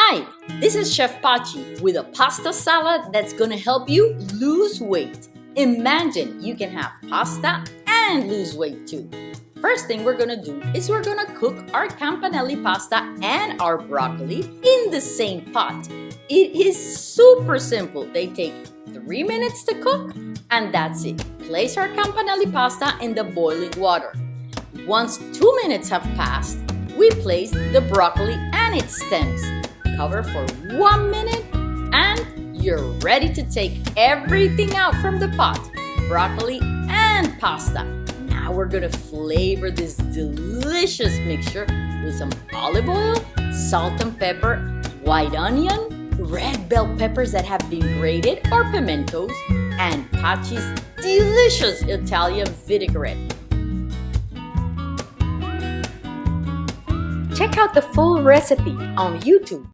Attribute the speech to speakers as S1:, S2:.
S1: Hi, this is Chef Pachi with a pasta salad that's gonna help you lose weight. Imagine you can have pasta and lose weight too. First thing we're gonna do is we're gonna cook our campanelli pasta and our broccoli in the same pot. It is super simple. They take 3 minutes to cook and that's it. Place our campanelli pasta in the boiling water. Once 2 minutes have passed, we place the broccoli and its stems. Cover for 1 minute and you're ready to take everything out from the pot, broccoli and pasta. Now we're gonna flavor this delicious mixture with some olive oil, salt and pepper, white onion, red bell peppers that have been grated or pimentos, and Pachi's delicious Italian vinaigrette. Check out the full recipe on YouTube.